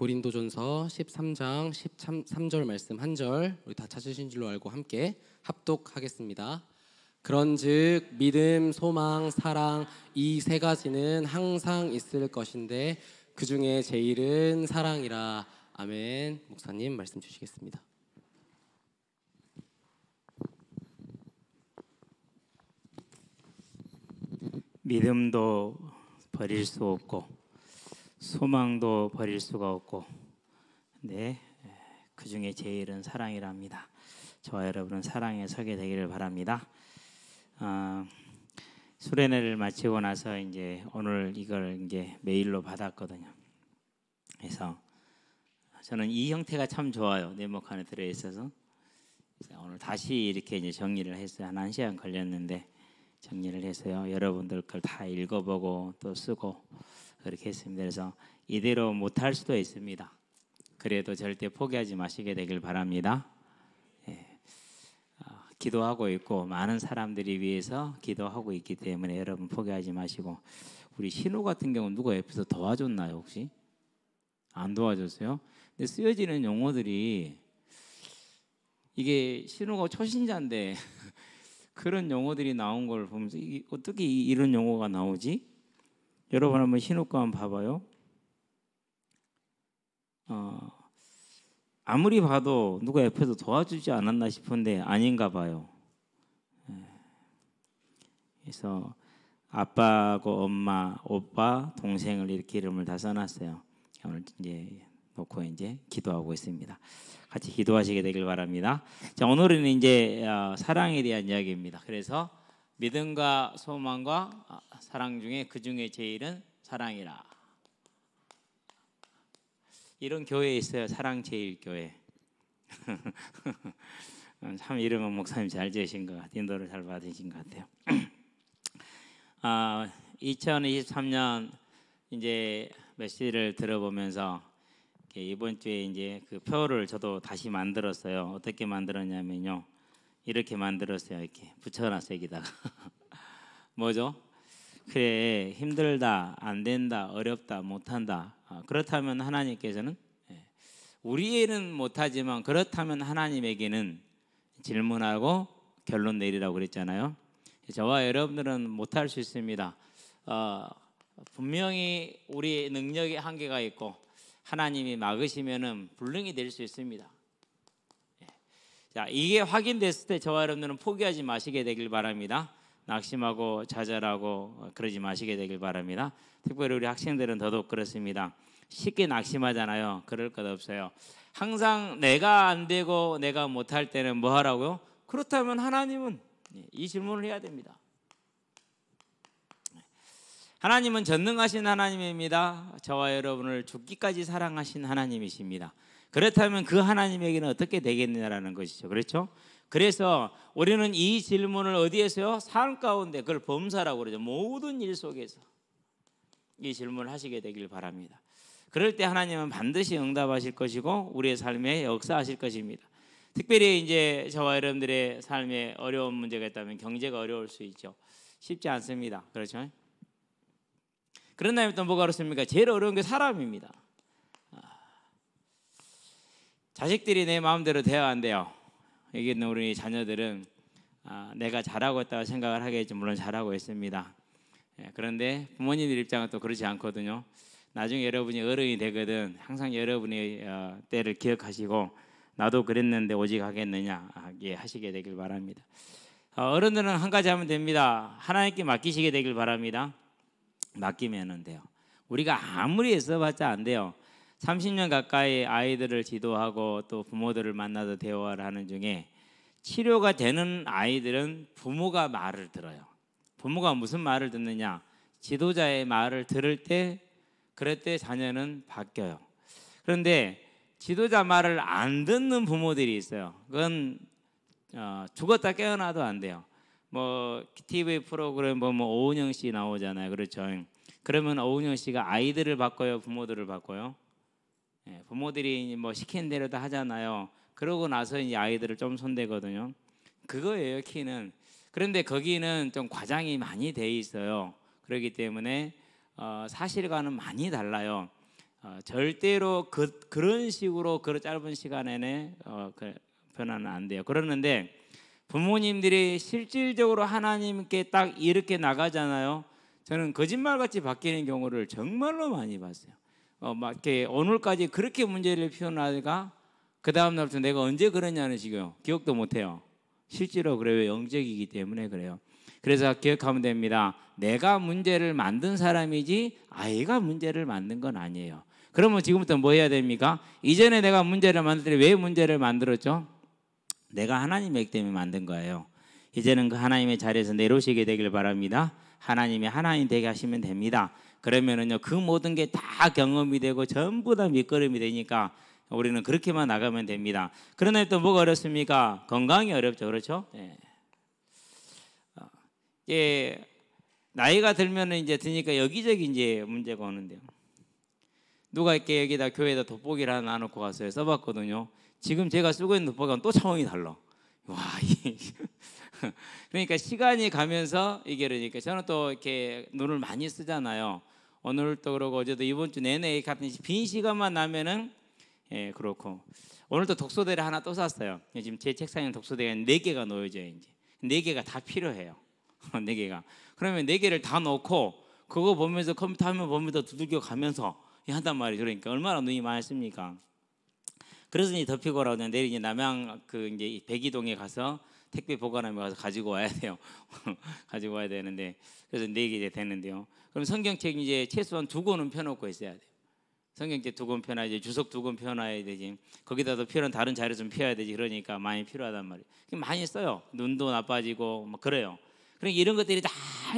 고린도전서 13장 13절 말씀 한 절 우리 다 찾으신 줄로 알고 함께 합독하겠습니다. 그런즉 믿음, 소망, 사랑 이 세 가지는 항상 있을 것인데 그 중에 제일은 사랑이라. 아멘. 목사님 말씀 주시겠습니다. 믿음도 버릴 수 없고 소망도 버릴 수가 없고, 네, 그 중에 제일은 사랑이랍니다. 저와 여러분은 사랑에 서게 되기를 바랍니다. 수련회를 마치고 나서 이제 오늘 이걸 이제 메일로 받았거든요. 그래서 저는 이 형태가 참 좋아요. 네모칸 안에 들어 있어서 오늘 다시 이렇게 이제 정리를 했어요. 한 1시간 걸렸는데 정리를 해서요. 여러분들 걸 다 읽어보고 또 쓰고 그렇게 했습니다. 그래서 이대로 못할 수도 있습니다. 그래도 절대 포기하지 마시게 되길 바랍니다. 기도하고 있고 많은 사람들이 위해서 기도하고 있기 때문에 여러분 포기하지 마시고, 우리 신호 같은 경우는 누가 옆에서 도와줬나요? 혹시? 안 도와줬어요? 근데 쓰여지는 용어들이 이게 신호가 초신자인데 그런 용어들이 나온 걸 보면서 이게 어떻게 이런 용어가 나오지? 여러분 한번 신호과 한번 봐봐요. 아무리 봐도 누가 옆에서 도와주지 않았나 싶은데 아닌가 봐요. 그래서 아빠하고 엄마, 오빠, 동생을 이렇게 이름을 다 써놨어요. 오늘 이제 놓고 이제 기도하고 있습니다. 같이 기도하시게 되길 바랍니다. 자, 오늘은 이제 사랑에 대한 이야기입니다. 그래서 믿음과 소망과 사랑 중에 그 중에 제일은 사랑이라. 이런 교회에 있어요. 사랑제일교회. 참 이름은 목사님 잘 지으신 것 같아요. 인도를 잘 받으신 것 같아요. 2023년 이제 메시지를 들어보면서 이번 주에 이제 그 표를 저도 다시 만들었어요. 어떻게 만들었냐면요, 이렇게 만들었어요. 이렇게 붙여놨어요. 여기다가 뭐죠? 그래, 힘들다, 안 된다, 어렵다, 못한다. 그렇다면 하나님께서는, 우리에는 못하지만 그렇다면 하나님에게는 질문하고 결론 내리라고 그랬잖아요. 저와 여러분들은 못할 수 있습니다. 분명히 우리 능력에 한계가 있고 하나님이 막으시면은 불능이 될 수 있습니다. 자, 이게 확인됐을 때 저와 여러분들은 포기하지 마시게 되길 바랍니다. 낙심하고 좌절하고 그러지 마시게 되길 바랍니다. 특별히 우리 학생들은 더더욱 그렇습니다. 쉽게 낙심하잖아요. 그럴 것 없어요. 항상 내가 안 되고 내가 못할 때는 뭐 하라고요? 그렇다면 하나님은, 이 질문을 해야 됩니다. 하나님은 전능하신 하나님입니다. 저와 여러분을 죽기까지 사랑하신 하나님이십니다. 그렇다면 그 하나님에게는 어떻게 되겠느냐라는 것이죠. 그렇죠? 그래서 우리는 이 질문을 어디에서요? 삶 가운데, 그걸 범사라고 그러죠. 모든 일 속에서 이 질문을 하시게 되길 바랍니다. 그럴 때 하나님은 반드시 응답하실 것이고 우리의 삶에 역사하실 것입니다. 특별히 이제 저와 여러분들의 삶에 어려운 문제가 있다면 경제가 어려울 수 있죠. 쉽지 않습니다. 그렇죠? 그런 다음에 또 뭐가 그렇습니까? 제일 어려운 게 사람입니다. 자식들이 내 마음대로 돼야 안 돼요. 여기 있는 우리 자녀들은 내가 잘하고 있다고 생각을 하겠지. 물론 잘하고 있습니다. 그런데 부모님들 입장은 또 그렇지 않거든요. 나중에 여러분이 어른이 되거든 항상 여러분의 때를 기억하시고 나도 그랬는데 오직 하겠느냐 하시게 되길 바랍니다. 어른들은 한 가지 하면 됩니다. 하나님께 맡기시게 되길 바랍니다. 맡기면 돼요. 우리가 아무리 애써봤자 안 돼요. 30년 가까이 아이들을 지도하고 또 부모들을 만나서 대화를 하는 중에 치료가 되는 아이들은 부모가 말을 들어요. 부모가 무슨 말을 듣느냐? 지도자의 말을 들을 때, 그럴 때 자녀는 바뀌어요. 그런데 지도자 말을 안 듣는 부모들이 있어요. 그건 죽었다 깨어나도 안 돼요. 뭐 TV 프로그램 보면 오은영 씨 나오잖아요. 그렇죠? 그러면 오은영 씨가 아이들을 바꿔요, 부모들을 바꿔요? 부모들이 뭐 시킨 대로 다 하잖아요. 그러고 나서 이제 아이들을 좀 손대거든요. 그거예요, 키는. 그런데 거기는 좀 과장이 많이 돼 있어요. 그렇기 때문에 사실과는 많이 달라요. 절대로 그런 식으로 그 짧은 시간 내내 변화는 안 돼요. 그러는데 부모님들이 실질적으로 하나님께 딱 이렇게 나가잖아요. 저는 거짓말같이 바뀌는 경우를 정말로 많이 봤어요. 막 이렇게 오늘까지 그렇게 문제를 표현하다가 그 다음 날부터 내가 언제 그러냐는 식이요. 기억도 못해요. 실제로 그래요. 영적이기 때문에 그래요. 그래서 기억하면 됩니다. 내가 문제를 만든 사람이지 아이가 문제를 만든 건 아니에요. 그러면 지금부터 뭐 해야 됩니까? 이전에 내가 문제를 만들 때 왜 문제를 만들었죠? 내가 하나님의 때문에 만든 거예요. 이제는 그 하나님의 자리에서 내려오시게 되길 바랍니다. 하나님이 하나님 되게 하시면 됩니다. 그러면은요 그 모든 게 다 경험이 되고 전부 다 밑거름이 되니까 우리는 그렇게만 나가면 됩니다. 그러나 또 뭐가 어렵습니까? 건강이 어렵죠, 그렇죠? 예, 나이가 들면은 이제 드니까 여기저기 이제 문제가 오는데요. 누가 이렇게 여기다 교회에다 돋보기를 하나 놔놓고 갔어요. 써봤거든요. 지금 제가 쓰고 있는 돋보기랑 또 차원이 달라. 와, 그러니까 시간이 가면서 이게 그러니까 저는 또 이렇게 눈을 많이 쓰잖아요. 오늘도 그러고 어제도 이번 주 내내 같은 빈 시간만 나면은 그렇고 오늘도 독서대를 하나 또 샀어요. 지금 제 책상에 독서대가 4개가 놓여져요. 이제 4개가 다 필요해요. 4개가. 그러면 4개를 다 놓고 그거 보면서 컴퓨터 화면 보면서 두들겨 가면서 한단 말이죠. 그러니까 얼마나 눈이 많습니까? 그래서 이제 더 피곤하고 내일 이제 남양 그 이제 백이동에 가서 택배 보관함에 가서 가지고 와야 돼요. 가지고 와야 되는데 그래서 4개 되는데요. 그럼 성경책 이제 최소한 2권은 펴놓고 있어야 돼요. 성경책 2권 펴놔야지, 주석 2권 펴놔야 되지. 거기다도 필요한 다른 자료 좀 펴야 되지. 그러니까 많이 필요하단 말이에요. 많이 써요. 눈도 나빠지고 막 그래요. 그러니까 이런 것들이 다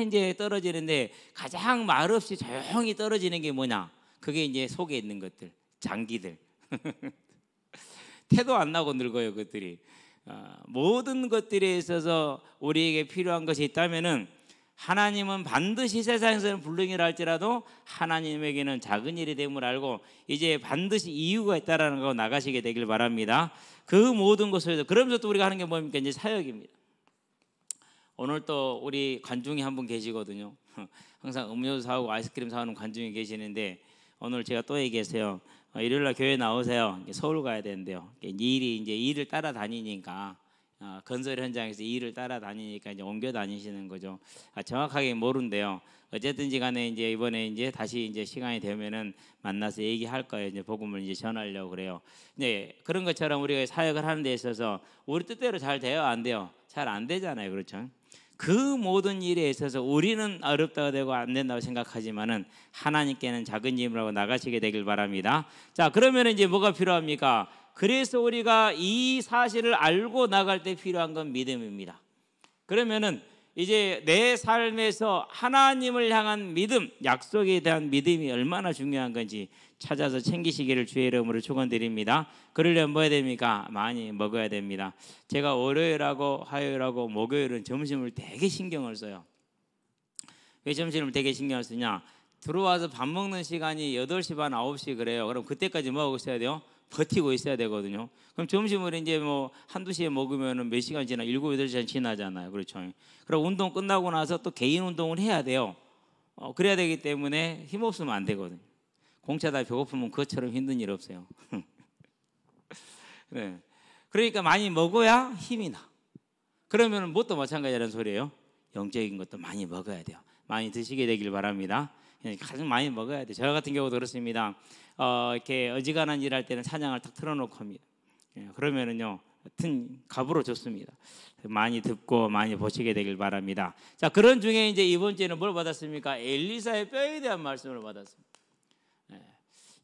이제 떨어지는데 가장 말없이 조용히 떨어지는 게 뭐냐? 그게 이제 속에 있는 것들, 장기들. 태도 안 나고 늙어요, 그것들이. 모든 것들에 있어서 우리에게 필요한 것이 있다면은 하나님은 반드시 세상에서는 불능이라 할지라도 하나님에게는 작은 일이 됨을 알고 이제 반드시 이유가 있다라는 거 나가시게 되길 바랍니다. 그 모든 것을 그러면서 또 우리가 하는 게 뭡니까? 이제 사역입니다. 오늘 또 우리 관중이 한 분 계시거든요. 항상 음료수 사오고 아이스크림 사오는 관중이 계시는데 오늘 제가 또 얘기했어요. 일요일날 교회 나오세요. 서울 가야 되는데요. 일이 이제 일을 따라다니니까 건설 현장에서 일을 따라다니니까 이제 옮겨 다니시는 거죠. 정확하게 모르는데요. 어쨌든지 간에 이제 이번에 이제 다시 이제 시간이 되면은 만나서 얘기할 거예요. 이제 복음을 이제 전하려고 그래요. 네, 그런 것처럼 우리가 사역을 하는 데 있어서 우리 뜻대로 잘 돼요, 안 돼요? 잘 안 되잖아요, 그렇죠? 그 모든 일에 있어서 우리는 어렵다고 되고 안 된다고 생각하지만은 하나님께는 작은 짐이라고 나가시게 되길 바랍니다. 자, 그러면 이제 뭐가 필요합니까? 그래서 우리가 이 사실을 알고 나갈 때 필요한 건 믿음입니다. 그러면은 이제 내 삶에서 하나님을 향한 믿음, 약속에 대한 믿음이 얼마나 중요한 건지 찾아서 챙기시기를 주의 이름으로 축원드립니다. 그러려면 뭐 해야 됩니까? 많이 먹어야 됩니다. 제가 월요일하고 화요일하고 목요일은 점심을 되게 신경을 써요. 왜 점심을 되게 신경을 쓰냐? 들어와서 밥 먹는 시간이 8시 반, 9시 그래요. 그럼 그때까지 뭐 하고 있어야 돼요? 버티고 있어야 되거든요. 그럼 점심을 이제 뭐 한두 시에 먹으면 몇 시간 지나 7, 8시간 지나잖아요. 그렇죠. 그리고 운동 끝나고 나서 또 개인 운동을 해야 돼요. 그래야 되기 때문에 힘 없으면 안 되거든요. 공차다 배고프면 그것처럼 힘든 일 없어요. 네. 그러니까 많이 먹어야 힘이 나. 그러면 뭣도 마찬가지라는 소리예요. 영적인 것도 많이 먹어야 돼요. 많이 드시게 되길 바랍니다. 가장 많이 먹어야 돼요. 저 같은 경우도 그렇습니다. 이렇게 어지간한 일할 때는 찬양을 탁 틀어놓고 합니다. 그러면은요, 하여튼 갑으로 좋습니다. 많이 듣고 많이 보시게 되길 바랍니다. 자, 그런 중에 이제 이번 주에는 뭘 받았습니까? 엘리사의 뼈에 대한 말씀을 받았습니다.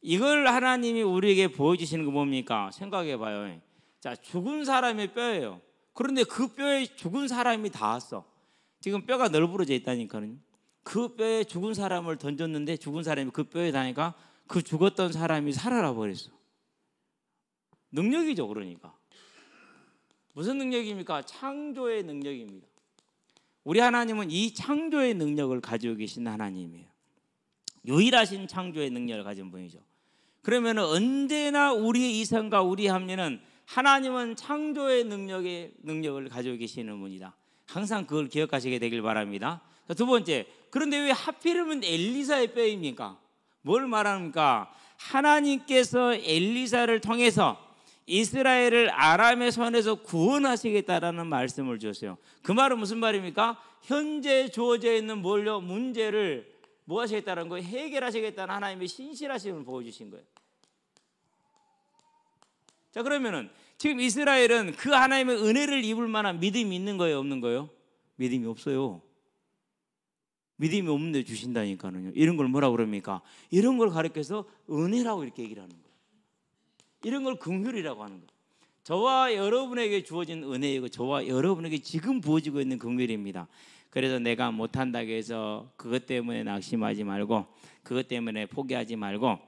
이걸 하나님이 우리에게 보여주시는 거 뭡니까? 생각해봐요. 자, 죽은 사람의 뼈예요. 그런데 그 뼈에 죽은 사람이 닿았어. 지금 뼈가 널브러져 있다니까요. 그 뼈에 죽은 사람을 던졌는데 죽은 사람이 그 뼈에 닿으니까 그 죽었던 사람이 살아나 버렸어. 능력이죠, 그러니까. 무슨 능력입니까? 창조의 능력입니다. 우리 하나님은 이 창조의 능력을 가지고 계신 하나님이에요. 유일하신 창조의 능력을 가진 분이죠. 그러면 언제나 우리의 이성과 우리의 합리는 하나님은 창조의 능력을 가지고 계시는 분이다. 항상 그걸 기억하시게 되길 바랍니다. 자, 두 번째, 그런데 왜 하필이면 엘리사의 뼈입니까? 뭘 말합니까? 하나님께서 엘리사를 통해서 이스라엘을 아람의 손에서 구원하시겠다라는 말씀을 주었어요. 그 말은 무슨 말입니까? 현재 주어져 있는 문제를 뭐 하시겠다는 거예요? 해결하시겠다는 하나님의 신실하심을 보여주신 거예요. 자, 그러면은 지금 이스라엘은 그 하나님의 은혜를 입을 만한 믿음이 있는 거예요, 없는 거예요? 믿음이 없어요. 믿음이 없는데 주신다니까요. 이런 걸 뭐라고 그럽니까? 이런 걸 가르쳐서 은혜라고 이렇게 얘기를 하는 거예요. 이런 걸 긍휼이라고 하는 거예요. 저와 여러분에게 주어진 은혜이고 저와 여러분에게 지금 부어지고 있는 긍휼입니다. 그래서 내가 못한다고 해서 그것 때문에 낙심하지 말고, 그것 때문에 포기하지 말고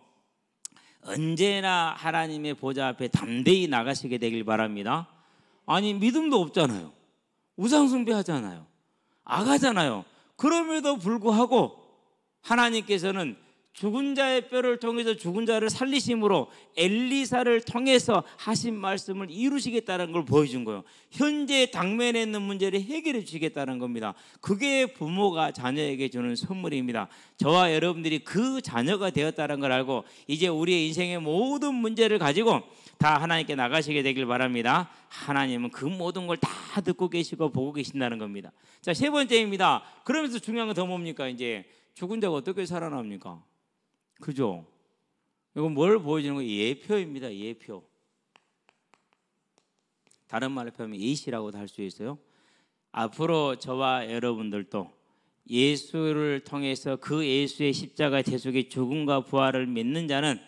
언제나 하나님의 보좌 앞에 담대히 나가시게 되길 바랍니다. 아니, 믿음도 없잖아요. 우상숭배하잖아요. 악하잖아요. 그럼에도 불구하고 하나님께서는 죽은 자의 뼈를 통해서 죽은 자를 살리심으로 엘리사를 통해서 하신 말씀을 이루시겠다는 걸 보여준 거예요. 현재 당면에 있는 문제를 해결해 주시겠다는 겁니다. 그게 부모가 자녀에게 주는 선물입니다. 저와 여러분들이 그 자녀가 되었다는 걸 알고 이제 우리의 인생의 모든 문제를 가지고 다 하나님께 나가시게 되길 바랍니다. 하나님은 그 모든 걸 다 듣고 계시고 보고 계신다는 겁니다. 자, 세 번째입니다. 그러면서 중요한 건 더 뭡니까? 이제 죽은 자가 어떻게 살아납니까? 그죠? 이건 뭘 보여주는 거예요? 예표입니다. 예표. 다른 말로 표현하면 예시라고도 할 수 있어요. 앞으로 저와 여러분들도 예수를 통해서 그 예수의 십자가 대속의 죽음과 부활을 믿는 자는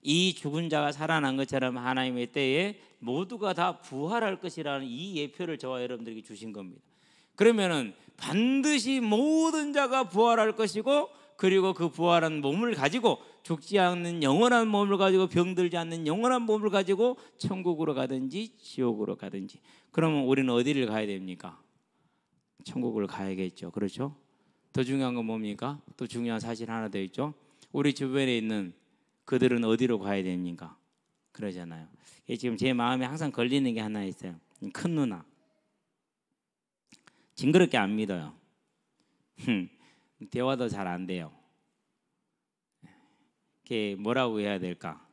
이 죽은 자가 살아난 것처럼 하나님의 때에 모두가 다 부활할 것이라는 이 예표를 저와 여러분들에게 주신 겁니다. 그러면은 반드시 모든 자가 부활할 것이고, 그리고 그 부활한 몸을 가지고 죽지 않는 영원한 몸을 가지고 병들지 않는 영원한 몸을 가지고 천국으로 가든지 지옥으로 가든지. 그러면 우리는 어디를 가야 됩니까? 천국을 가야겠죠. 그렇죠? 더 중요한 건 뭡니까? 또 중요한 사실 하나 더 있죠. 우리 주변에 있는 그들은 어디로 가야 됩니까? 그러잖아요. 지금 제 마음에 항상 걸리는 게 하나 있어요. 큰 누나. 징그럽게 안 믿어요. 대화도 잘 안 돼요. 이게 뭐라고 해야 될까?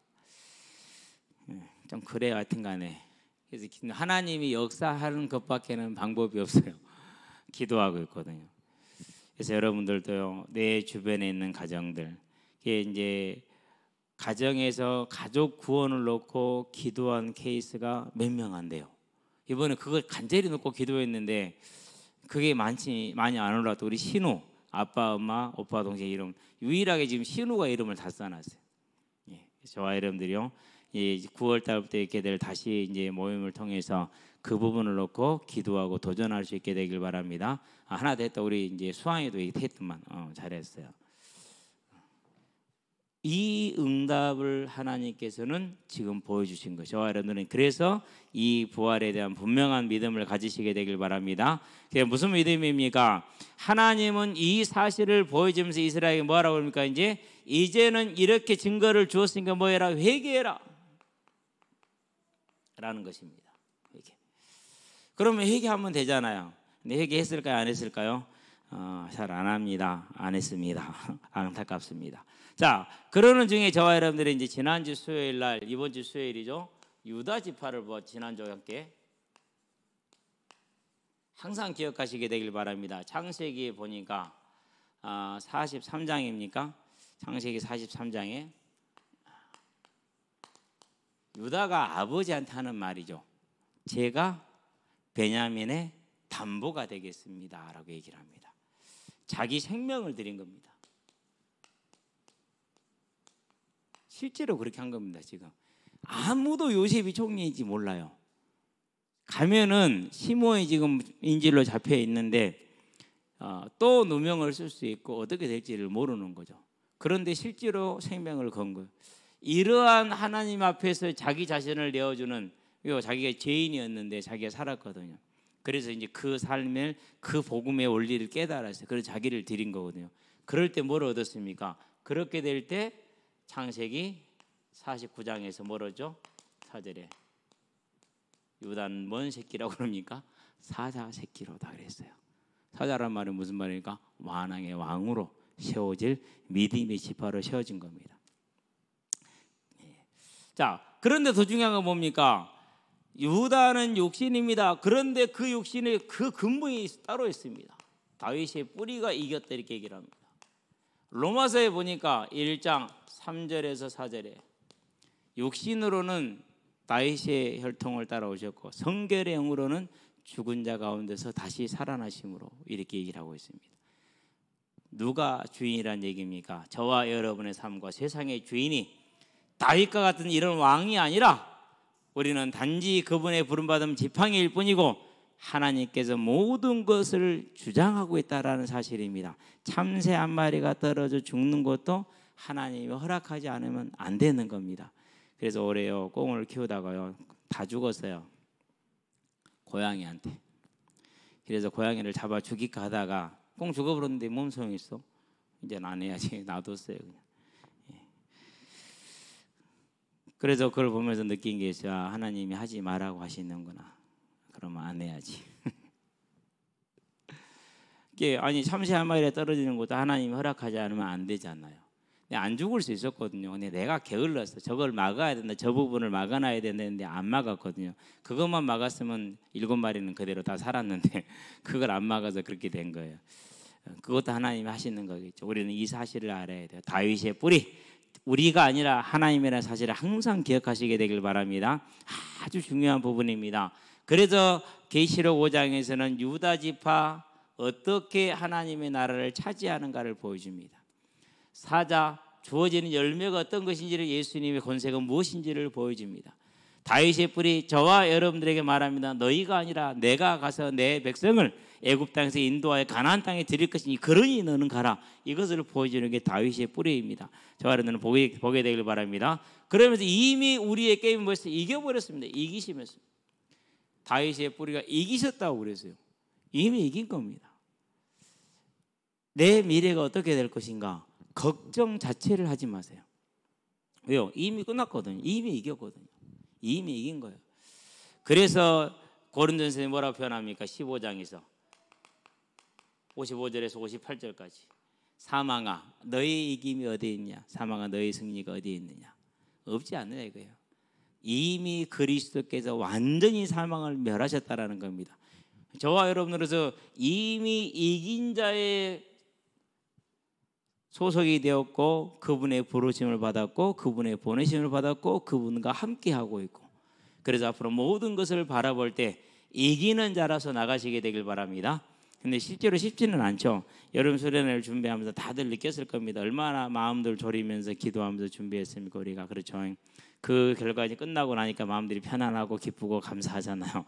좀 그래요, 하여튼간에. 그래서 하나님이 역사하는 것밖에는 방법이 없어요. 기도하고 있거든요. 그래서 여러분들도요, 내 주변에 있는 가정들, 이게 이제 가정에서 가족 구원을 놓고 기도한 케이스가 몇 명 안 돼요. 이번에 그걸 간절히 놓고 기도했는데 그게 많이 안 올라왔다. 우리 신우, 아빠, 엄마, 오빠, 동생 이름 유일하게 지금 신우가 이름을 다 써놨어요. 예, 저와 여러분들이요, 9월 달부터 이렇게 될 다시 이제 모임을 통해서 그 부분을 놓고 기도하고 도전할 수 있게 되길 바랍니다. 하나 더 했다. 우리 이제 수왕이도 했더만 잘했어요. 이 응답을 하나님께서는 지금 보여주신 거죠. 저와 여러분들은 그래서 이 부활에 대한 분명한 믿음을 가지시게 되길 바랍니다. 그게 무슨 믿음입니까? 하나님은 이 사실을 보여주면서 이스라엘에게 뭐라고 합니까? 이제는 이렇게 증거를 주었으니까 뭐해라? 회개해라 라는 것입니다. 회개. 그러면 회개하면 되잖아요. 근데 회개했을까요? 안 했을까요? 잘 안 합니다. 안 했습니다. 안타깝습니다. 자, 그러는 중에 저와 여러분들이 이제 지난주 수요일 날, 이번 주 수요일이죠, 유다 지파를 지난주와 함께 항상 기억하시게 되길 바랍니다. 창세기에 보니까 43장입니까? 창세기 43장에 유다가 아버지한테 하는 말이죠. 제가 베냐민의 담보가 되겠습니다 라고 얘기를 합니다. 자기 생명을 드린 겁니다. 실제로 그렇게 한 겁니다. 지금 아무도 요셉이 총리인지 몰라요. 가면은 시몬이 지금 인질로 잡혀 있는데 또 누명을 쓸 수 있고 어떻게 될지를 모르는 거죠. 그런데 실제로 생명을 건 거예요. 이러한 하나님 앞에서 자기 자신을 내어주는, 자기가 죄인이었는데 자기가 살았거든요. 그래서 이제 그 삶을, 그 복음의 원리를 깨달았어요. 그래서 자기를 드린 거거든요. 그럴 때 뭘 얻었습니까? 그렇게 될 때 창세기 49장에서 뭐라죠? 4절에 유다는 뭔 새끼라고 그럽니까? 사자 새끼로다 그랬어요. 사자란 말은 무슨 말입니까? 왕왕의 왕으로 세워질 믿음의 지파로 세워진 겁니다. 자, 그런데 더 중요한 건 뭡니까? 유다는 육신입니다. 그런데 그 육신의 그 근본이 따로 있습니다. 다윗의 뿌리가 이겼다 이렇게 얘기를 합니다. 로마서에 보니까 1장 3절에서 4절에 육신으로는 다윗의 혈통을 따라오셨고 성결의 영으로는 죽은 자 가운데서 다시 살아나심으로 이렇게 얘기를 하고 있습니다. 누가 주인이란 얘기입니까? 저와 여러분의 삶과 세상의 주인이 다윗과 같은 이런 왕이 아니라 우리는 단지 그분의 부름받은 지팡이일 뿐이고 하나님께서 모든 것을 주장하고 있다라는 사실입니다. 참새 한 마리가 떨어져 죽는 것도 하나님이 허락하지 않으면 안 되는 겁니다. 그래서 올해요 꽁을 키우다가요 다 죽었어요. 고양이한테. 그래서 고양이를 잡아 죽일까 하다가 꽁 죽어버렸는데 뭔 소용 있어? 이제는 안 해야지. 놔뒀어요 그냥. 그래서 그걸 보면서 느낀 게 있어요. 하나님이 하지 말라고 하시는구나. 그러면 안 해야지. 아니 참새 한 마리에 떨어지는 것도 하나님이 허락하지 않으면 안 되잖아요. 근데 안 죽을 수 있었거든요. 근데 내가 게을렀어. 저걸 막아야 된다. 저 부분을 막아놔야 되는데 안 막았거든요. 그것만 막았으면 7마리는 그대로 다 살았는데 그걸 안 막아서 그렇게 된 거예요. 그것도 하나님이 하시는 거겠죠. 우리는 이 사실을 알아야 돼요. 다윗의 뿌리, 우리가 아니라 하나님이라는 사실을 항상 기억하시게 되길 바랍니다. 아주 중요한 부분입니다. 그래서 계시록 5장에서는 유다 지파 어떻게 하나님의 나라를 차지하는가를 보여줍니다. 사자, 주어지는 열매가 어떤 것인지를 예수님의 권세가 무엇인지를 보여줍니다. 다윗의 뿔이 저와 여러분들에게 말합니다. 너희가 아니라 내가 가서 내 백성을 애굽 땅에서 인도하여 가나안 땅에 드릴 것이니 그러니 너는 가라. 이것을 보여주는 게 다윗의 뿌리입니다. 저와 여러분들은 보게 되길 바랍니다. 그러면서 이미 우리의 게임을 벌써 이겨버렸습니다. 이기시면서 다윗의 뿌리가 이기셨다고 그랬어요. 이미 이긴 겁니다. 내 미래가 어떻게 될 것인가 걱정 자체를 하지 마세요. 왜요? 이미 끝났거든요. 이미 이겼거든요. 이미 이긴 거예요. 그래서 고린도전서에 뭐라고 표현합니까? 15장에서 55절에서 58절까지 사망아 너희 이김이 어디 있냐? 사망아 너희 승리가 어디 있느냐? 없지 않느냐 이거예요. 이미 그리스도께서 완전히 사망을 멸하셨다라는 겁니다. 저와 여러분으로서 이미 이긴 자의 소속이 되었고 그분의 부르심을 받았고 그분의 보내심을 받았고 그분과 함께하고 있고 그래서 앞으로 모든 것을 바라볼 때 이기는 자라서 나가시게 되길 바랍니다. 근데 실제로 쉽지는 않죠. 여름 수련회를 준비하면서 다들 느꼈을 겁니다. 얼마나 마음들 졸이면서 기도하면서 준비했습니까 우리가. 그렇죠. 그 결과 이제 끝나고 나니까 마음들이 편안하고 기쁘고 감사하잖아요.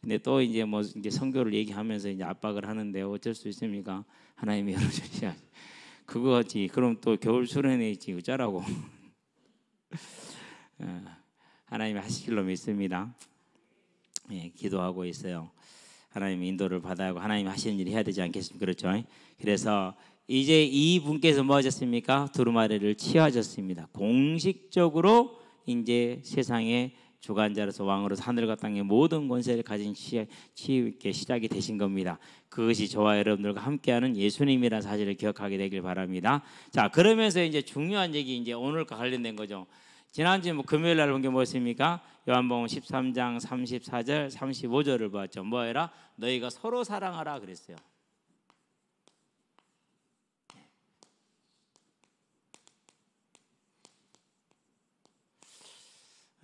근데 또 이제 뭐 이제 선교를 얘기하면서 이제 압박을 하는데 어쩔 수 있습니까? 하나님이 열어주셔야지. 그거지. 그럼 또 겨울 수련회 있지. 어쩌라고. 하나님이 하실 줄로 믿습니다. 예, 기도하고 있어요. 하나님의 인도를 받아야 하고 하나님이 하시는 일을 해야 되지 않겠습니까? 그렇죠. 그래서 이제 이 분께서 뭐 하셨습니까? 두루마리를 취하셨습니다. 공식적으로 이제 세상의 주관자로서 왕으로서 하늘과 땅의 모든 권세를 가진 치유께 시작이 되신 겁니다. 그것이 저와 여러분들과 함께하는 예수님이라는 사실을 기억하게 되길 바랍니다. 자, 그러면서 이제 중요한 얘기 이제 오늘과 관련된 거죠. 지난주 금요일 날 본 게 뭐였습니까? 요한복음 13장 34절 35절을 봤죠. 뭐해라? 너희가 서로 사랑하라 그랬어요.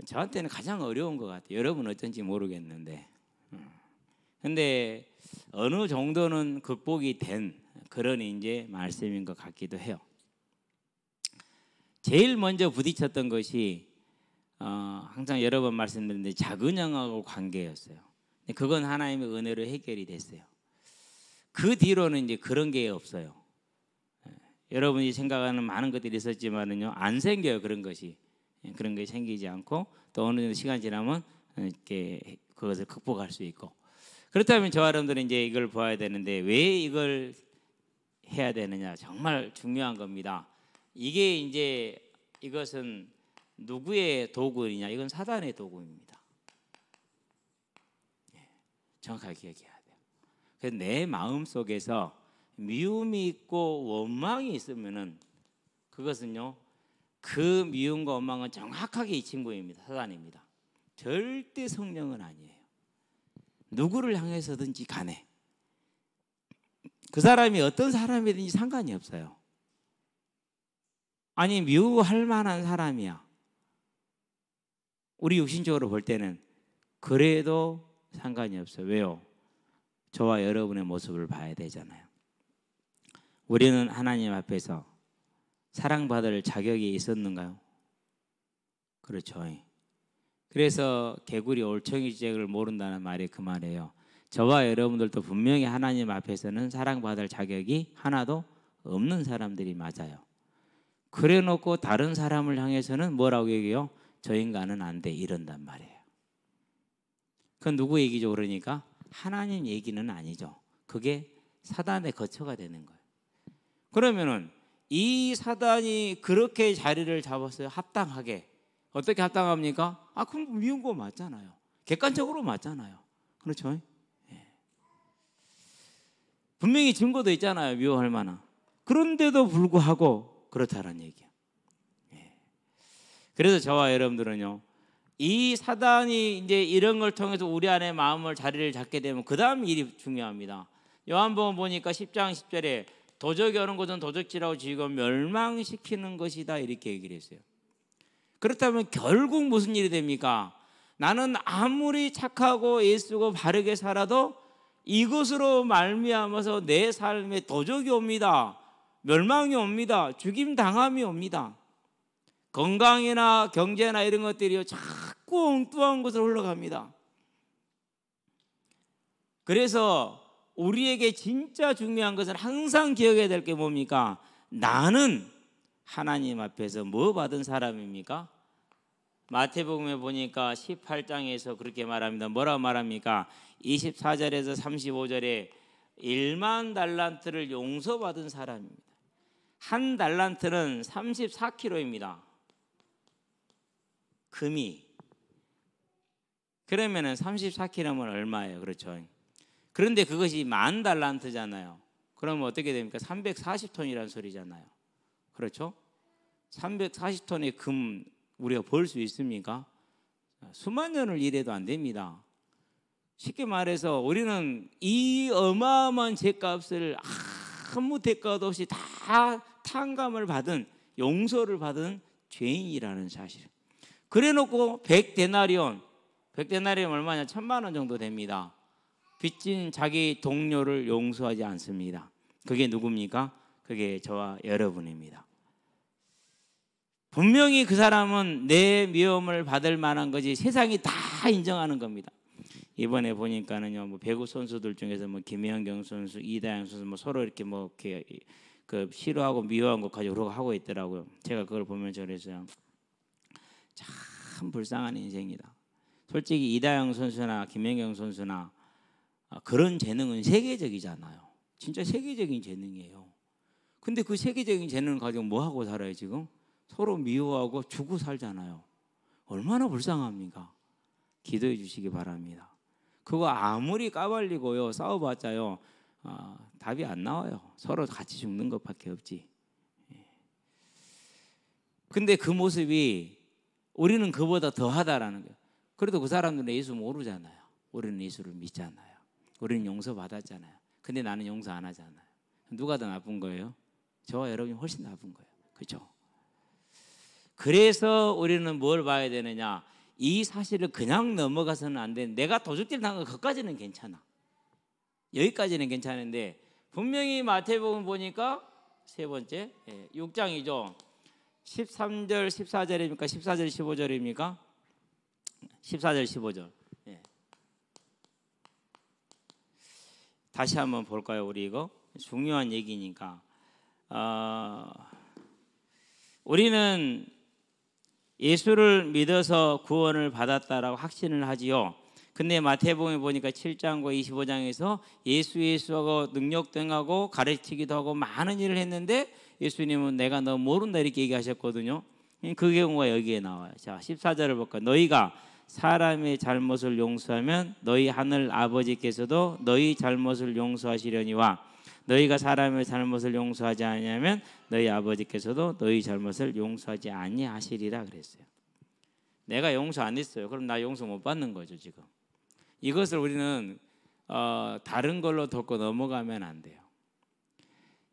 저한테는 가장 어려운 것 같아요. 여러분 어떤지 모르겠는데 근데 어느 정도는 극복이 된 그런 이제 말씀인 것 같기도 해요. 제일 먼저 부딪혔던 것이 항상 여러 번 말씀드렸는데 작은 영하고 관계였어요. 그건 하나님의 은혜로 해결이 됐어요. 그 뒤로는 이제 그런 게 없어요. 여러분이 생각하는 많은 것들이 있었지만은요 안 생겨요. 그런 것이 생기지 않고 또 어느 정도 시간 지나면 이렇게 그것을 극복할 수 있고 그렇다면 저와 여러분들은 이제 이걸 봐야 되는데 왜 이걸 해야 되느냐 정말 중요한 겁니다. 이게 이제 이것은 누구의 도구이냐? 이건 사단의 도구입니다. 정확하게 기억해야 돼요. 그래서 내 마음 속에서 미움이 있고 원망이 있으면은 그것은요, 그 미움과 원망은 정확하게 이 친구입니다. 사단입니다. 절대 성령은 아니에요. 누구를 향해서든지 간에 그 사람이 어떤 사람이든지 상관이 없어요. 아니, 미워할 만한 사람이야. 우리 육신적으로 볼 때는 그래도 상관이 없어요. 왜요? 저와 여러분의 모습을 봐야 되잖아요. 우리는 하나님 앞에서 사랑받을 자격이 있었는가요? 그렇죠. 그래서 개구리 올챙이 지적을 모른다는 말이 그 말이에요. 저와 여러분들도 분명히 하나님 앞에서는 사랑받을 자격이 하나도 없는 사람들이 맞아요. 그래 놓고 다른 사람을 향해서는 뭐라고 얘기해요? 저 인간은 안 돼, 이런단 말이에요. 그건 누구 얘기죠? 그러니까 하나님 얘기는 아니죠. 그게 사단의 거처가 되는 거예요. 그러면은 이 사단이 그렇게 자리를 잡았어요. 합당하게. 어떻게 합당합니까? 그럼 미운 거 맞잖아요. 객관적으로 맞잖아요. 그렇죠? 예. 분명히 증거도 있잖아요. 미워할 만한. 그런데도 불구하고 그렇다는 얘기예요. 예. 그래서 저와 여러분들은요, 이 사단이 이제 이런 걸 통해서 우리 안에 마음을 자리를 잡게 되면 그 다음 일이 중요합니다. 요한복음 보니까 10장 10절에 도적이 오는 것은 도적질하고 지고 멸망시키는 것이다, 이렇게 얘기를 했어요. 그렇다면 결국 무슨 일이 됩니까? 나는 아무리 착하고 예수고 바르게 살아도 이것으로 말미암아서 내 삶에 도적이 옵니다. 멸망이 옵니다. 죽임 당함이 옵니다. 건강이나 경제나 이런 것들이 자꾸 엉뚱한 곳으로 흘러갑니다. 그래서 우리에게 진짜 중요한 것은 항상 기억해야 될 게 뭡니까? 나는 하나님 앞에서 뭐 받은 사람입니까? 마태복음에 보니까 18장에서 그렇게 말합니다. 뭐라고 말합니까? 24절에서 35절에 1만 달란트를 용서받은 사람입니다. 한 달란트는 34kg입니다. 금이. 그러면은 34kg면 얼마예요? 그렇죠. 그런데 그것이 10,000 달란트잖아요. 그러면 어떻게 됩니까? 340톤이라는 소리잖아요. 그렇죠? 340톤의 금 우리가 벌 수 있습니까? 수만 년을 일해도 안 됩니다. 쉽게 말해서 우리는 이 어마어마한 죗값을 아무 대가도 없이 다 탕감을 받은, 용서를 받은 죄인이라는 사실. 그래놓고 100데나리온 얼마냐? 1,000만 원 정도 됩니다. 빚진 자기 동료를 용서하지 않습니다. 그게 누굽니까? 그게 저와 여러분입니다. 분명히 그 사람은 내 미움을 받을 만한 것이 세상이 다 인정하는 겁니다. 이번에 보니까는요, 뭐 배구 선수들 중에서 뭐 김연경 선수, 이다영 선수 뭐 서로 이렇게 뭐 이렇게 그 싫어하고 미워한 것 가지고 하고 있더라고요. 제가 그걸 보면서 그랬어요. 참 불쌍한 인생이다. 솔직히 이다영 선수나 김연경 선수나 그런 재능은 세계적이잖아요. 진짜 세계적인 재능이에요. 근데 그 세계적인 재능을 가지고 뭐 하고 살아요 지금? 서로 미워하고 주고 살잖아요. 얼마나 불쌍합니까? 기도해 주시기 바랍니다. 그거 아무리 까발리고요 싸워봤자요 답이 안 나와요. 서로 같이 죽는 것밖에 없지. 근데 그 모습이 우리는 그보다 더하다라는 거예요. 그래도 그 사람들은 예수 모르잖아요. 우리는 예수를 믿잖아요. 우리는 용서받았잖아요. 근데 나는 용서 안 하잖아요. 누가 더 나쁜 거예요? 저와 여러분이 훨씬 나쁜 거예요. 그렇죠? 그래서 우리는 뭘 봐야 되느냐? 이 사실을 그냥 넘어가서는 안 돼. 내가 도둑질 당한 것까지는 괜찮아. 여기까지는 괜찮은데 분명히 마태복음 보니까 세 번째 6장이죠. 13절 14절입니까? 14절 15절입니까? 14절 15절. 다시 한번 볼까요? 우리 이거 중요한 얘기니까. 우리는 예수를 믿어서 구원을 받았다라고 확신을 하지요. 근데 마태복음에 보니까 7장과 25장에서 예수하고 능력도 행하고 가르치기도 하고 많은 일을 했는데 예수님은 내가 너 모른다 이렇게 얘기하셨거든요. 그 경우가 여기에 나와요. 자, 14절을 볼까요? 너희가 사람의 잘못을 용서하면 너희 하늘 아버지께서도 너희 잘못을 용서하시려니와 너희가 사람의 잘못을 용서하지 아니하면 너희 아버지께서도 너희 잘못을 용서하지 아니하시리라 그랬어요. 내가 용서 안 했어요. 그럼 나 용서 못 받는 거죠 지금. 이것을 우리는 다른 걸로 덮고 넘어가면 안 돼요.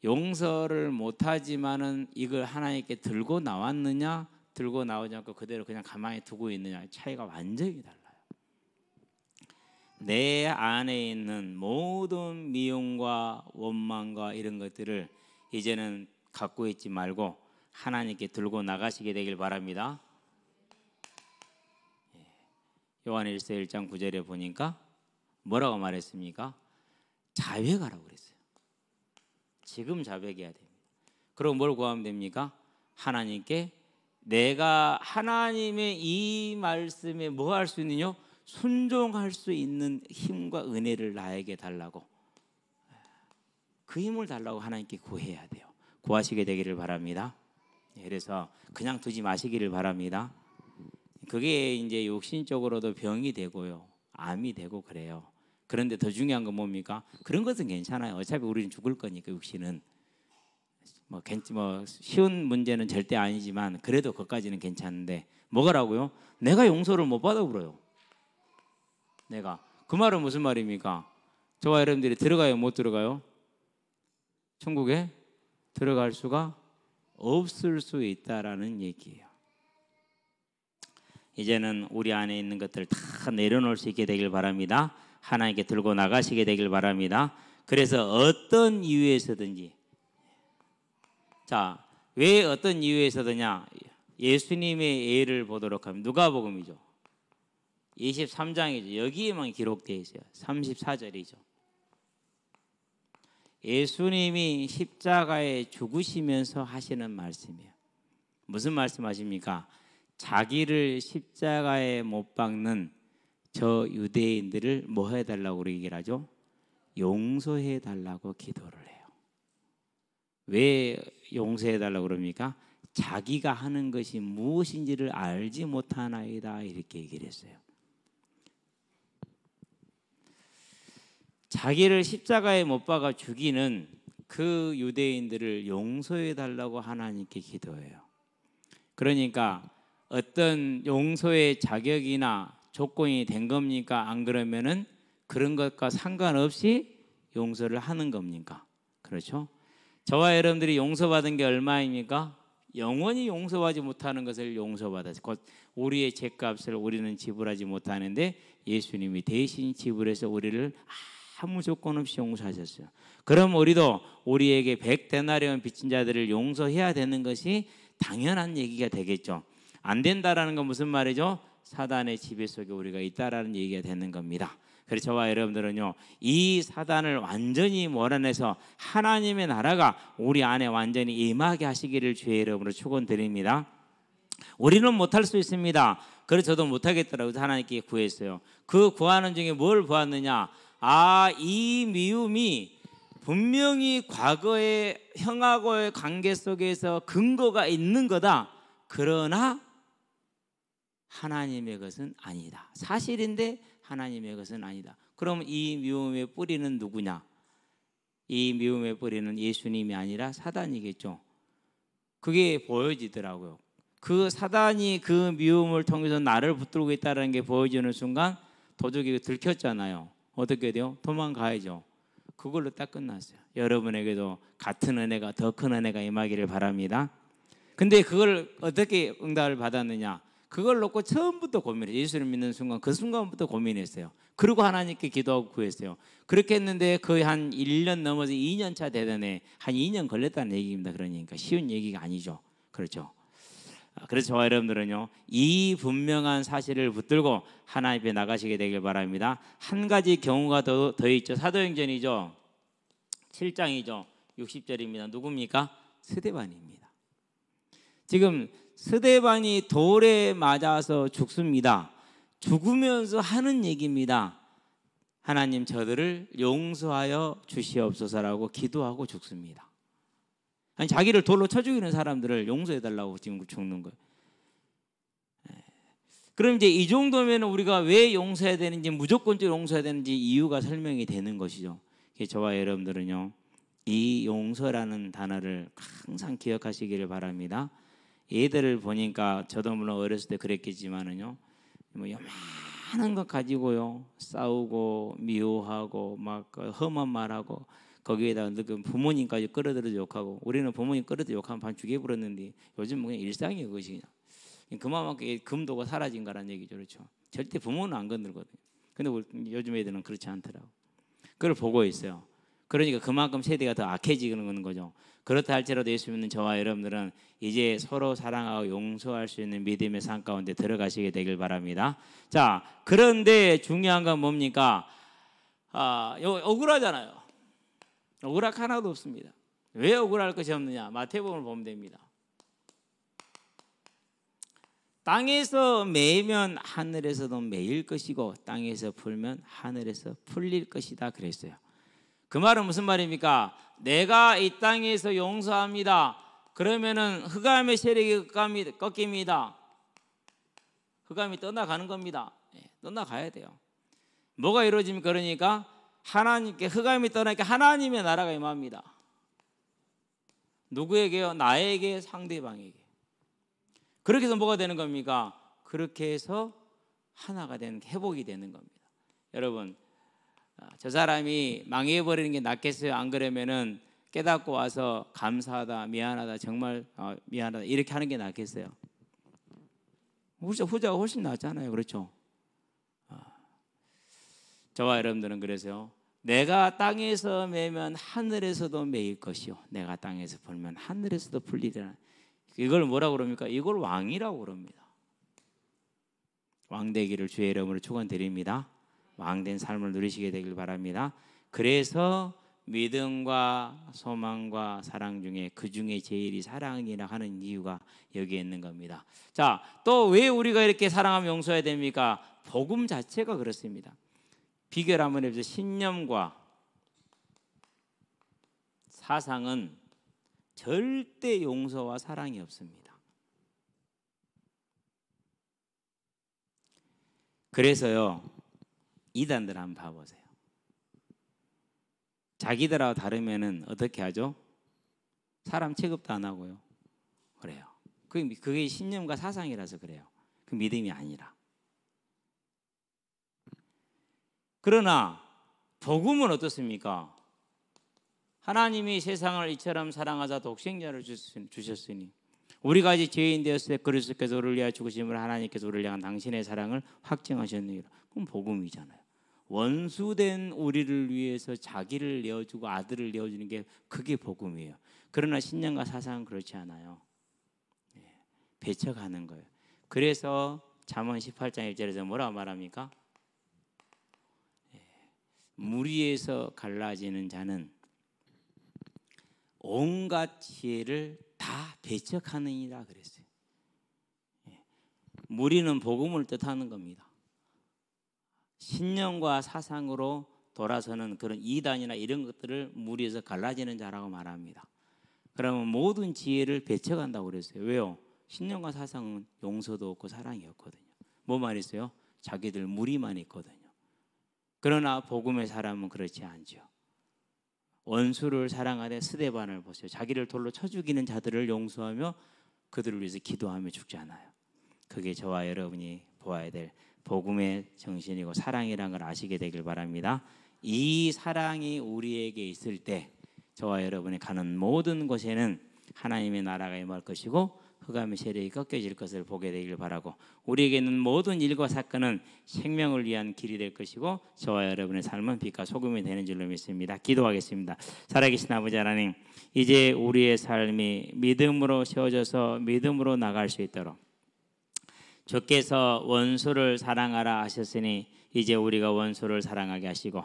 용서를 못하지만은 이걸 하나님께 들고 나왔느냐 들고 나오지 않고 그대로 그냥 가만히 두고 있느냐 차이가 완전히 달라요. 내 안에 있는 모든 미움과 원망과 이런 것들을 이제는 갖고 있지 말고 하나님께 들고 나가시게 되길 바랍니다. 요한일서 1장 9절에 보니까 뭐라고 말했습니까? 자백하라고 그랬어요. 지금 자백해야 됩니다. 그럼 뭘 구하면 됩니까? 하나님께 내가 하나님의 이 말씀에 뭐 할 수 있느냐? 순종할 수 있는 힘과 은혜를 나에게 달라고, 그 힘을 달라고 하나님께 구해야 돼요. 구하시게 되기를 바랍니다. 그래서 그냥 두지 마시기를 바랍니다. 그게 이제 육신적으로도 병이 되고요, 암이 되고 그래요. 그런데 더 중요한 건 뭡니까? 그런 것은 괜찮아요. 어차피 우리는 죽을 거니까 육신은 뭐 쉬운 문제는 절대 아니지만 그래도 그것까지는 괜찮은데 뭐가라고요? 내가 용서를 못 받아버려요. 내가 그 말은 무슨 말입니까? 저와 여러분들이 들어가요, 못 들어가요? 천국에 들어갈 수가 없을 수 있다라는 얘기예요. 이제는 우리 안에 있는 것들 다 내려놓을 수 있게 되길 바랍니다. 하나님께 들고 나가시게 되길 바랍니다. 그래서 어떤 이유에서든지, 자, 왜 어떤 이유에서든냐? 예수님의 예를 보도록 하면 누가복음이죠. 23장이죠. 여기에만 기록되어 있어요. 34절이죠. 예수님이 십자가에 죽으시면서 하시는 말씀이에요. 무슨 말씀하십니까? 자기를 십자가에 못 박는 저 유대인들을 뭐 해달라고 우리 얘기를 하죠? 용서해달라고 기도를 해요. 왜 용서해달라고 그럽니까? 자기가 하는 것이 무엇인지를 알지 못하나이다, 이렇게 얘기를 했어요. 자기를 십자가에 못 박아 죽이는 그 유대인들을 용서해달라고 하나님께 기도해요. 그러니까 어떤 용서의 자격이나 조건이 된 겁니까? 안 그러면은 그런 것과 상관없이 용서를 하는 겁니까? 그렇죠? 저와 여러분들이 용서받은 게 얼마입니까? 영원히 용서하지 못하는 것을 용서받았어요. 곧 우리의 죄값을 우리는 지불하지 못하는데 예수님이 대신 지불해서 우리를 아무 조건 없이 용서하셨어요. 그럼 우리도 우리에게 100데나리온 빚진 자들을 용서해야 되는 것이 당연한 얘기가 되겠죠. 안 된다라는 건 무슨 말이죠? 사단의 지배 속에 우리가 있다라는 얘기가 되는 겁니다. 그래서 저와 여러분들은요, 이 사단을 완전히 몰아내서 하나님의 나라가 우리 안에 완전히 임하게 하시기를 주의 이름으로 축원드립니다. 우리는 못할 수 있습니다. 그래서 저도 못하겠더라고요. 하나님께 구했어요. 그 구하는 중에 뭘 보았느냐? 이 미움이 분명히 과거의 형하고의 관계 속에서 근거가 있는 거다. 그러나 하나님의 것은 아니다. 사실인데 하나님의 것은 아니다. 그럼 이 미움의 뿌리는 누구냐? 이 미움의 뿌리는 예수님이 아니라 사단이겠죠. 그게 보여지더라고요. 그 사단이 그 미움을 통해서 나를 붙들고 있다는 게 보여지는 순간 도둑이 들켰잖아요. 어떻게 돼요? 도망가야죠. 그걸로 딱 끝났어요. 여러분에게도 같은 은혜가, 더 큰 은혜가 임하기를 바랍니다. 근데 그걸 어떻게 응답을 받았느냐? 그걸 놓고 처음부터 고민했어요. 예수를 믿는 순간, 그 순간부터 고민했어요. 그리고 하나님께 기도하고 구했어요. 그렇게 했는데 거의 한 1년 넘어서 2년 차 되던 한 2년 걸렸다는 얘기입니다. 그러니까 쉬운 얘기가 아니죠. 그렇죠. 그래서 저와 여러분들은요, 이 분명한 사실을 붙들고 하나님 앞에 나가시게 되길 바랍니다. 한 가지 경우가 더 있죠. 사도행전이죠. 7장이죠. 60절입니다. 누굽니까? 스데반입니다. 지금 스데반이 돌에 맞아서 죽습니다. 죽으면서 하는 얘기입니다. 하나님, 저들을 용서하여 주시옵소서라고 기도하고 죽습니다. 아니, 자기를 돌로 쳐 죽이는 사람들을 용서해달라고 지금 죽는 거예요. 그럼 이제 이 정도면 우리가 왜 용서해야 되는지, 무조건적으로 용서해야 되는지 이유가 설명이 되는 것이죠. 저와 여러분들은요, 이 용서라는 단어를 항상 기억하시기를 바랍니다. 얘들을 보니까 저도 물론 어렸을 때 그랬겠지만은요, 뭐 요만한 것 가지고요 싸우고 미워하고 막 험한 말하고 거기에다 부모님까지 끌어들여서 욕하고, 우리는 부모님 끌어들여 욕하면 반 죽여버렸는데 요즘 그냥 일상이에요. 그것이 그만큼 금도가 사라진 거라는 얘기죠. 그렇죠? 절대 부모는 안 건들거든요. 근데 요즘 애들은 그렇지 않더라고. 그걸 보고 있어요. 그러니까 그만큼 세대가 더 악해지는 거죠. 그렇다 할지라도 예수 믿는 저와 여러분들은 이제 서로 사랑하고 용서할 수 있는 믿음의 삶 가운데 들어가시게 되길 바랍니다. 자, 그런데 중요한 건 뭡니까? 억울하잖아요. 억울할 하나도 없습니다. 왜 억울할 것이 없느냐? 마태복음을 보면 됩니다. 땅에서 매면 하늘에서도 매일 것이고 땅에서 풀면 하늘에서 풀릴 것이다 그랬어요. 그 말은 무슨 말입니까? 내가 이 땅에서 용서합니다. 그러면은 흑암의 세력이 꺾입니다. 흑암이 떠나가는 겁니다. 떠나가야 돼요. 뭐가 이루어집니까? 그러니까 하나님께, 흑암이 떠나니까 하나님의 나라가 임합니다. 누구에게요? 나에게, 상대방에게. 그렇게 해서 뭐가 되는 겁니까? 그렇게 해서 하나가 되는, 회복이 되는 겁니다. 여러분, 저 사람이 망해버리는 게 낫겠어요? 안 그러면은 깨닫고 와서 감사하다, 미안하다, 정말 미안하다 이렇게 하는 게 낫겠어요? 후자가 훨씬 낫잖아요. 그렇죠? 저와 여러분들은 그래서요, 내가 땅에서 매면 하늘에서도 매일 것이요 내가 땅에서 풀면 하늘에서도 풀리리라. 이걸 뭐라고 그럽니까? 이걸 왕이라고 그럽니다. 왕되기를 주의 이름으로 축원드립니다. 왕된 삶을 누리시게 되길 바랍니다. 그래서 믿음과 소망과 사랑 중에 그 중에 제일이 사랑이라 하는 이유가 여기에 있는 겁니다. 자, 또 왜 우리가 이렇게 사랑하면 용서해야 됩니까? 복음 자체가 그렇습니다. 비교를 한번 해보세요. 신념과 사상은 절대 용서와 사랑이 없습니다. 그래서요, 이단들 한번 봐보세요. 자기들하고 다르면은 어떻게 하죠? 사람 취급도 안 하고요. 그래요. 그게 신념과 사상이라서 그래요. 그 믿음이 아니라. 그러나 복음은 어떻습니까? 하나님이 세상을 이처럼 사랑하사 독생자를 주셨으니 우리가 아직 죄인 되었을 때 그리스도께서 우리를 위하여 죽으심을 하나님께서 우리를 향한 당신의 사랑을 확증하셨느니라. 그럼 복음이잖아요. 원수된 우리를 위해서 자기를 내어주고 아들을 내어주는 게 그게 복음이에요. 그러나 신념과 사상은 그렇지 않아요. 배척하는 거예요. 그래서 잠언 18장 1절에서 뭐라고 말합니까? 무리에서 갈라지는 자는 온갖 지혜를 다 배척하느니라 그랬어요. 무리는 복음을 뜻하는 겁니다. 신념과 사상으로 돌아서는 그런 이단이나 이런 것들을 무리에서 갈라지는 자라고 말합니다. 그러면 모든 지혜를 배척한다고 그랬어요. 왜요? 신념과 사상은 용서도 없고 사랑이 없거든요. 뭐 말했어요? 자기들 무리만 있거든요. 그러나 복음의 사람은 그렇지 않죠. 원수를 사랑하되 스데반을 보세요. 자기를 돌로 쳐 죽이는 자들을 용서하며 그들을 위해서 기도하며 죽잖아요. 그게 저와 여러분이 보아야 될 복음의 정신이고 사랑이라는 걸 아시게 되길 바랍니다. 이 사랑이 우리에게 있을 때 저와 여러분이 가는 모든 곳에는 하나님의 나라가 임할 것이고 흑암의 세력이 꺾여질 것을 보게 되길 바라고, 우리에게는 모든 일과 사건은 생명을 위한 길이 될 것이고 저와 여러분의 삶은 빛과 소금이 되는 줄로 믿습니다. 기도하겠습니다. 살아계신 아버지 하나님, 이제 우리의 삶이 믿음으로 세워져서 믿음으로 나갈 수 있도록 주께서 원수를 사랑하라 하셨으니 이제 우리가 원수를 사랑하게 하시고,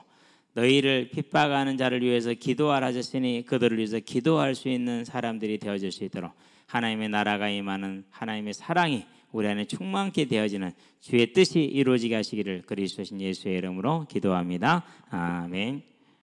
너희를 핍박하는 자를 위해서 기도하라 하셨으니 그들을 위해서 기도할 수 있는 사람들이 되어질 수 있도록 하나님의 나라가 임하는 하나님의 사랑이 우리 안에 충만케 되어지는 주의 뜻이 이루어지게 하시기를 그리스도신 예수의 이름으로 기도합니다. 아멘.